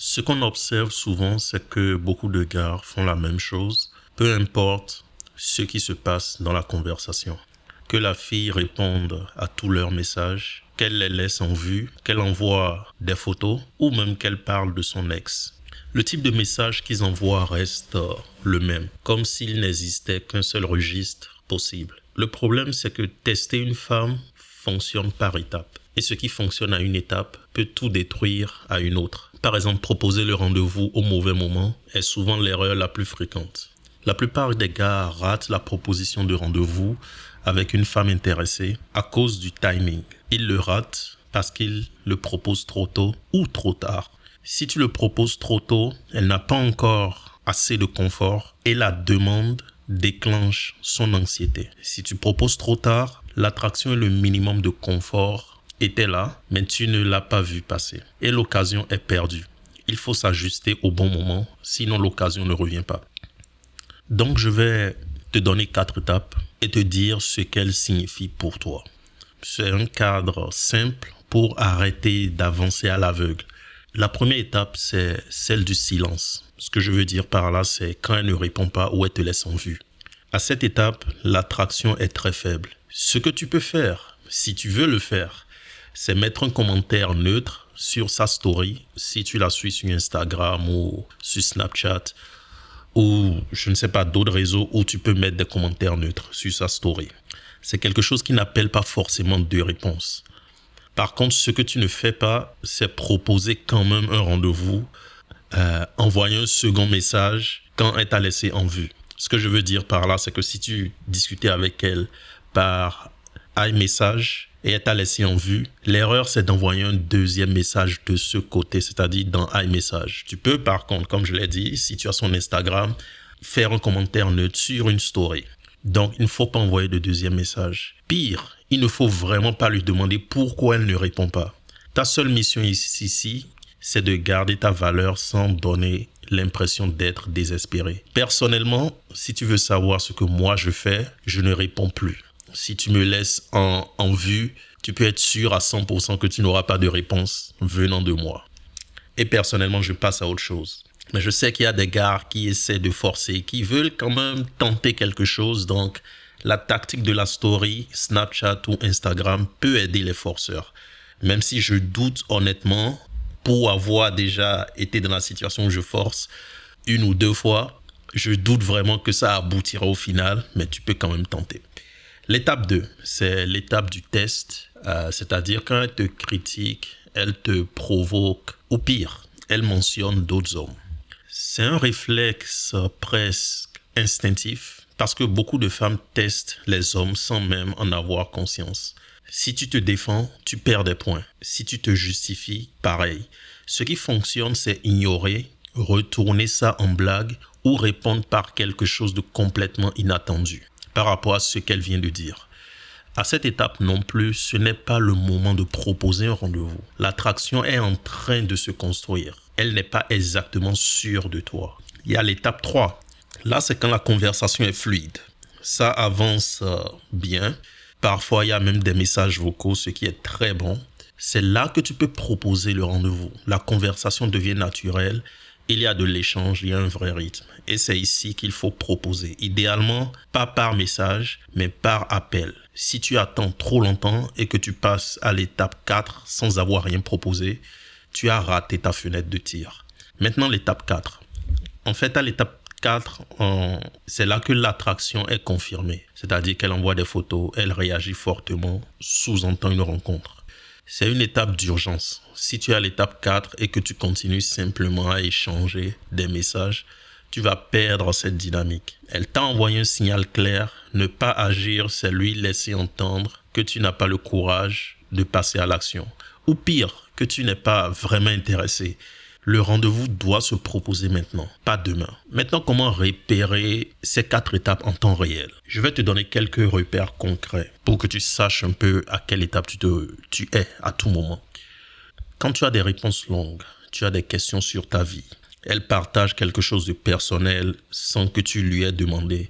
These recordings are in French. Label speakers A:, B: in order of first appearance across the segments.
A: Ce qu'on observe souvent, c'est que beaucoup de gars font la même chose, peu importe ce qui se passe dans la conversation. Que la fille réponde à tous leurs messages, qu'elle les laisse en vue, qu'elle envoie des photos ou même qu'elle parle de son ex. Le type de message qu'ils envoient reste le même, comme s'il n'existait qu'un seul registre possible. Le problème, c'est que tester une femme fonctionne par étapes. Et ce qui fonctionne à une étape peut tout détruire à une autre. Par exemple, proposer le rendez-vous au mauvais moment est souvent l'erreur la plus fréquente. La plupart des gars ratent la proposition de rendez-vous avec une femme intéressée à cause du timing. Ils le ratent parce qu'ils le proposent trop tôt ou trop tard. Si tu le proposes trop tôt, elle n'a pas encore assez de confort et la demande déclenche son anxiété. Si tu proposes trop tard, l'attraction et le minimum de confort était là, mais tu ne l'as pas vu passer. Et l'occasion est perdue. Il faut s'ajuster au bon moment, sinon l'occasion ne revient pas. Donc je vais te donner 4 étapes et te dire ce qu'elles signifient pour toi. C'est un cadre simple pour arrêter d'avancer à l'aveugle. La première étape, c'est celle du silence. Ce que je veux dire par là, c'est quand elle ne répond pas ou elle te laisse en vue. À cette étape, l'attraction est très faible. Ce que tu peux faire, si tu veux le faire, c'est mettre un commentaire neutre sur sa story, si tu la suis sur Instagram ou sur Snapchat, ou je ne sais pas, d'autres réseaux où tu peux mettre des commentaires neutres sur sa story. C'est quelque chose qui n'appelle pas forcément de réponse. Par contre, ce que tu ne fais pas, c'est proposer quand même un rendez-vous, envoyer un second message quand elle t'a laissé en vue. Ce que je veux dire par là, c'est que si tu discutais avec elle par iMessage et elle t'a laissé en vue, l'erreur, c'est d'envoyer un deuxième message de ce côté, c'est-à-dire dans iMessage. Tu peux, par contre, comme je l'ai dit, si tu as son Instagram, faire un commentaire neutre sur une story. Donc, il ne faut pas envoyer de deuxième message. Pire, il ne faut vraiment pas lui demander pourquoi elle ne répond pas. Ta seule mission ici, c'est de garder ta valeur sans donner l'impression d'être désespéré. Personnellement, si tu veux savoir ce que moi je fais, je ne réponds plus. Si tu me laisses en vue, tu peux être sûr à 100% que tu n'auras pas de réponse venant de moi. Et personnellement, je passe à autre chose. Mais je sais qu'il y a des gars qui essaient de forcer, qui veulent quand même tenter quelque chose. Donc, la tactique de la story, Snapchat ou Instagram peut aider les forceurs. Même si je doute honnêtement, pour avoir déjà été dans la situation où je force 1 ou 2 fois, je doute vraiment que ça aboutira au final, mais tu peux quand même tenter. L'étape 2, c'est l'étape du test, c'est-à-dire quand elle te critique, elle te provoque, ou pire, elle mentionne d'autres hommes. C'est un réflexe presque instinctif parce que beaucoup de femmes testent les hommes sans même en avoir conscience. Si tu te défends, tu perds des points. Si tu te justifies, pareil. Ce qui fonctionne, c'est ignorer, retourner ça en blague ou répondre par quelque chose de complètement inattendu par rapport à ce qu'elle vient de dire. À cette étape non plus, ce n'est pas le moment de proposer un rendez-vous. L'attraction est en train de se construire. Elle n'est pas exactement sûre de toi. Il y a l'étape 3. Là, c'est quand la conversation est fluide. Ça avance bien. Parfois, il y a même des messages vocaux, ce qui est très bon. C'est là que tu peux proposer le rendez-vous. La conversation devient naturelle. Il y a de l'échange, il y a un vrai rythme. Et c'est ici qu'il faut proposer. Idéalement, pas par message, mais par appel. Si tu attends trop longtemps et que tu passes à l'étape 4 sans avoir rien proposé, tu as raté ta fenêtre de tir. Maintenant, l'étape 4. En fait, à l'étape 4, c'est là que l'attraction est confirmée. C'est-à-dire qu'elle envoie des photos, elle réagit fortement, sous-entend une rencontre. C'est une étape d'urgence. Si tu es à l'étape 4 et que tu continues simplement à échanger des messages, tu vas perdre cette dynamique. Elle t'a envoyé un signal clair. Ne pas agir, c'est lui laisser entendre que tu n'as pas le courage de passer à l'action. Ou pire, que tu n'es pas vraiment intéressé. Le rendez-vous doit se proposer maintenant, pas demain. Maintenant, comment repérer ces 4 étapes en temps réel? Je vais te donner quelques repères concrets pour que tu saches un peu à quelle étape tu es à tout moment. Quand tu as des réponses longues, tu as des questions sur ta vie, elle partage quelque chose de personnel sans que tu lui aies demandé,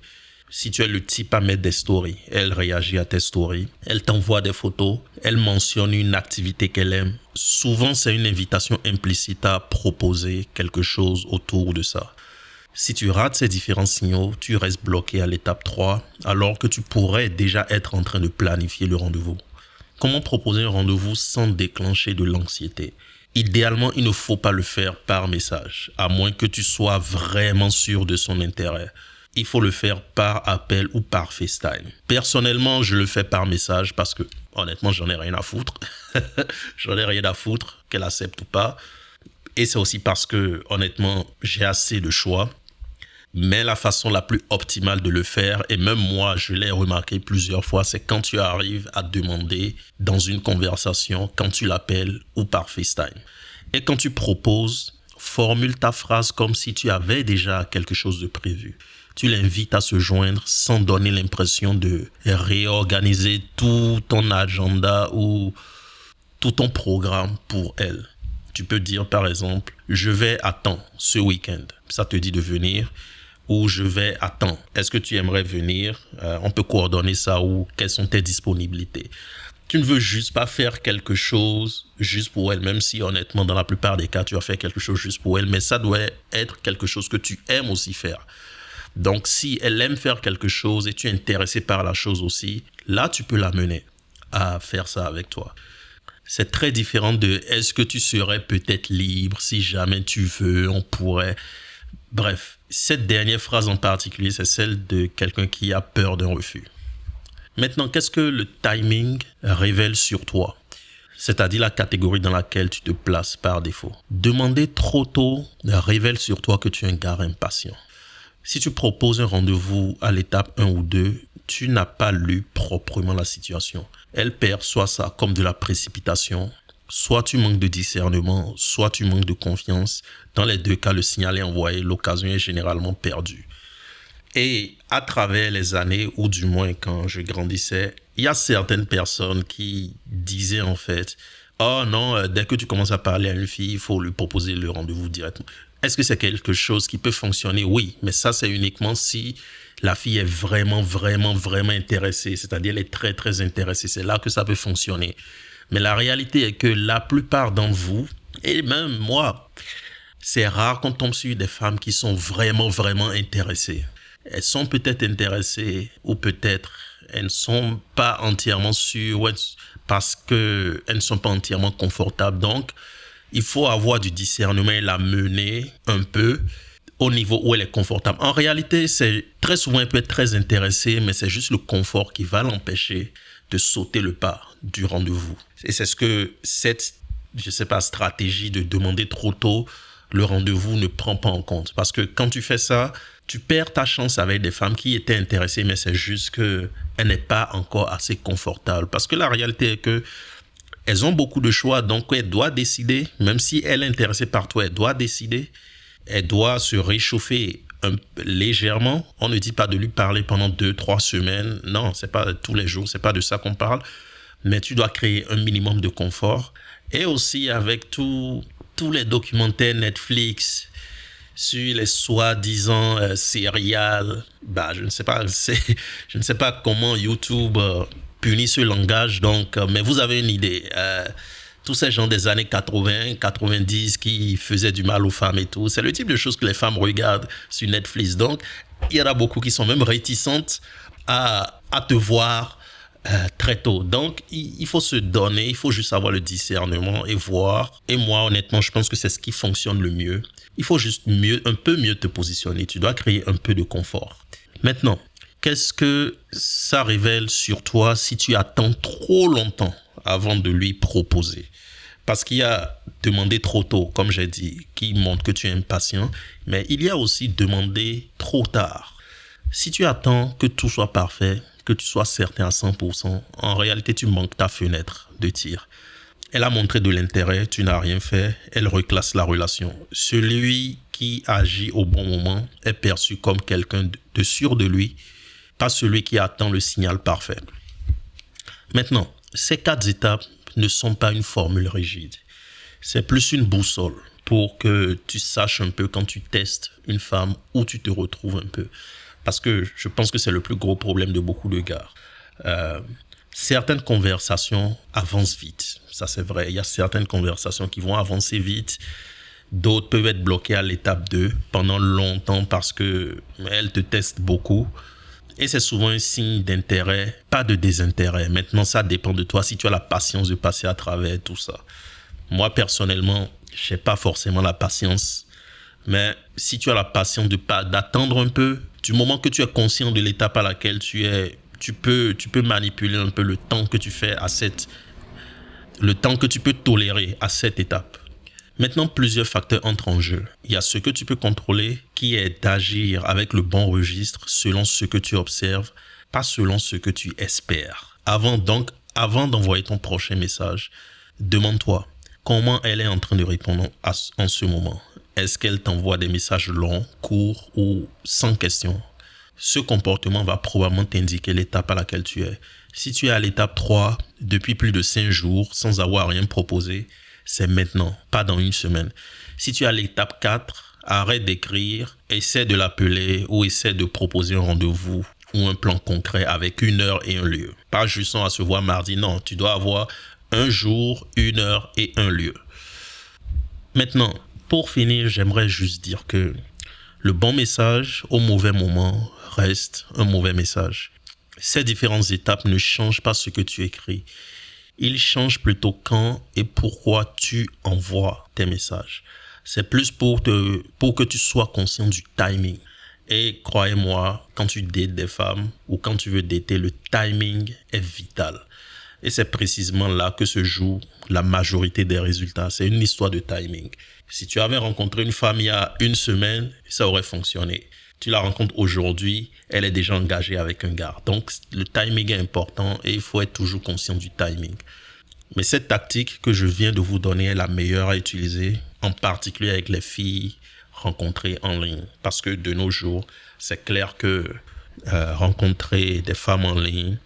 A: Si tu es le type à mettre des stories, elle réagit à tes stories, elle t'envoie des photos, elle mentionne une activité qu'elle aime. Souvent, c'est une invitation implicite à proposer quelque chose autour de ça. Si tu rates ces différents signaux, tu restes bloqué à l'étape 3, alors que tu pourrais déjà être en train de planifier le rendez-vous. Comment proposer un rendez-vous sans déclencher de l'anxiété? Idéalement, il ne faut pas le faire par message, à moins que tu sois vraiment sûr de son intérêt. Il faut le faire par appel ou par FaceTime. Personnellement, je le fais par message parce que, honnêtement, j'en ai rien à foutre. J'en ai rien à foutre, qu'elle accepte ou pas. Et c'est aussi parce que, honnêtement, j'ai assez de choix. Mais la façon la plus optimale de le faire, et même moi, je l'ai remarqué plusieurs fois, c'est quand tu arrives à demander dans une conversation, quand tu l'appelles ou par FaceTime. Et quand tu proposes, formule ta phrase comme si tu avais déjà quelque chose de prévu. Tu l'invites à se joindre sans donner l'impression de réorganiser tout ton agenda ou tout ton programme pour elle. Tu peux dire par exemple, je vais à temps ce week-end. Ça te dit de venir. Ou je vais à temps. Est-ce que tu aimerais venir? On peut coordonner ça ou quelles sont tes disponibilités? Tu ne veux juste pas faire quelque chose juste pour elle, même si honnêtement, dans la plupart des cas, tu vas faire quelque chose juste pour elle, mais ça doit être quelque chose que tu aimes aussi faire. Donc, si elle aime faire quelque chose et tu es intéressé par la chose aussi, là, tu peux l'amener à faire ça avec toi. C'est très différent de est-ce que tu serais peut-être libre si jamais tu veux, on pourrait... Bref, cette dernière phrase en particulier, c'est celle de quelqu'un qui a peur d'un refus. Maintenant, qu'est-ce que le timing révèle sur toi? C'est-à-dire la catégorie dans laquelle tu te places par défaut. Demander trop tôt révèle sur toi que tu es un gars impatient. Si tu proposes un rendez-vous à l'étape 1 ou 2, tu n'as pas lu proprement la situation. Elle perçoit ça comme de la précipitation. Soit tu manques de discernement, soit tu manques de confiance. Dans les deux cas, le signal est envoyé, l'occasion est généralement perdue. Et à travers les années, ou du moins quand je grandissais, il y a certaines personnes qui disaient en fait « Oh non, dès que tu commences à parler à une fille, il faut lui proposer le rendez-vous directement. » Est-ce que c'est quelque chose qui peut fonctionner? Oui, mais ça c'est uniquement si la fille est vraiment intéressée, c'est-à-dire elle est très très intéressée. C'est là que ça peut fonctionner. Mais la réalité est que la plupart d'entre vous, et même moi, c'est rare qu'on tombe sur des femmes qui sont vraiment intéressées. Elles sont peut-être intéressées ou peut-être elles ne sont pas entièrement sûres parce qu'elles ne sont pas entièrement confortables. Donc, il faut avoir du discernement et la mener un peu au niveau où elle est confortable. En réalité, très souvent, elle peut être très intéressée, mais c'est juste le confort qui va l'empêcher de sauter le pas du rendez-vous. Et c'est ce que cette, stratégie de demander trop tôt le rendez-vous ne prend pas en compte. Parce que quand tu fais ça, tu perds ta chance avec des femmes qui étaient intéressées, mais c'est juste qu'elle n'est pas encore assez confortable. Parce que la réalité est que elles ont beaucoup de choix, donc elle doit décider, même si elle est intéressée par toi, elle doit décider, elle doit se réchauffer légèrement. On ne dit pas de lui parler pendant 2-3 semaines, non, c'est pas tous les jours, c'est pas de ça qu'on parle, mais tu dois créer un minimum de confort. Et aussi avec tous les documentaires Netflix sur les soi-disant serials, je ne sais pas comment YouTube punit ce langage, donc, mais vous avez une idée. Tous ces gens des années 80, 90 qui faisaient du mal aux femmes et tout, c'est le type de choses que les femmes regardent sur Netflix. Donc, il y en a beaucoup qui sont même réticentes à te voir très tôt. Donc, il faut se donner, il faut juste avoir le discernement et voir. Et moi, honnêtement, je pense que c'est ce qui fonctionne le mieux. Il faut juste un peu mieux te positionner. Tu dois créer un peu de confort. Maintenant, qu'est-ce que ça révèle sur toi si tu attends trop longtemps avant de lui proposer? Parce qu'il y a demander trop tôt, comme j'ai dit, qui montre que tu es impatient, mais il y a aussi demander trop tard. Si tu attends que tout soit parfait, que tu sois certain à 100%, en réalité, tu manques ta fenêtre de tir. Elle a montré de l'intérêt, tu n'as rien fait, elle reclasse la relation. Celui qui agit au bon moment est perçu comme quelqu'un de sûr de lui, pas celui qui attend le signal parfait. Maintenant, ces 4 étapes ne sont pas une formule rigide. C'est plus une boussole pour que tu saches un peu quand tu testes une femme où tu te retrouves un peu. parce que je pense que c'est le plus gros problème de beaucoup de gars. Certaines conversations avancent vite, ça c'est vrai. Il y a certaines conversations qui vont avancer vite. D'autres peuvent être bloquées à l'étape 2 pendant longtemps parce qu'elles te testent beaucoup. Et c'est souvent un signe d'intérêt, pas de désintérêt. Maintenant, ça dépend de toi si tu as la patience de passer à travers tout ça. Moi, personnellement, je n'ai pas forcément la patience. Mais si tu as la patience d'attendre un peu, du moment que tu es conscient de l'étape à laquelle tu es, tu peux manipuler un peu le temps que tu fais le temps que tu peux tolérer à cette étape. Maintenant, plusieurs facteurs entrent en jeu. Il y a ce que tu peux contrôler, qui est d'agir avec le bon registre selon ce que tu observes, pas selon ce que tu espères. Avant d'envoyer ton prochain message, demande-toi comment elle est en train de répondre en ce moment. Est-ce qu'elle t'envoie des messages longs, courts ou sans question? Ce comportement va probablement t'indiquer l'étape à laquelle tu es. Si tu es à l'étape 3 depuis plus de 5 jours sans avoir rien proposé, c'est maintenant, pas dans une semaine. Si tu es à l'étape 4, arrête d'écrire, essaie de l'appeler ou essaie de proposer un rendez-vous ou un plan concret avec 1 heure et un lieu. Pas juste à se voir mardi, non. Tu dois avoir un jour, 1 heure et un lieu. Maintenant, pour finir, j'aimerais juste dire que le bon message au mauvais moment reste un mauvais message. Ces différentes étapes ne changent pas ce que tu écris. Ils changent plutôt quand et pourquoi tu envoies tes messages. C'est plus pour que tu sois conscient du timing. Et croyez-moi, quand tu dates des femmes ou quand tu veux dater, le timing est vital. Et c'est précisément là que se joue la majorité des résultats. C'est une histoire de timing. Si tu avais rencontré une femme il y a 1 semaine, ça aurait fonctionné. Tu la rencontres aujourd'hui, elle est déjà engagée avec un gars. Donc, le timing est important et il faut être toujours conscient du timing. Mais cette tactique que je viens de vous donner est la meilleure à utiliser, en particulier avec les filles rencontrées en ligne. Parce que de nos jours, c'est clair que rencontrer des femmes en ligne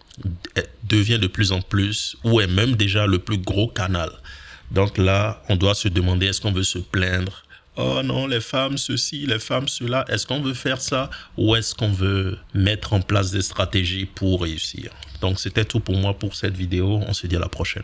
A: devient de plus en plus, ou est même déjà le plus gros canal. Donc là, on doit se demander, est-ce qu'on veut se plaindre? Oh non, les femmes ceci, les femmes cela. Est-ce qu'on veut faire ça ou est-ce qu'on veut mettre en place des stratégies pour réussir? Donc, c'était tout pour moi pour cette vidéo. On se dit à la prochaine.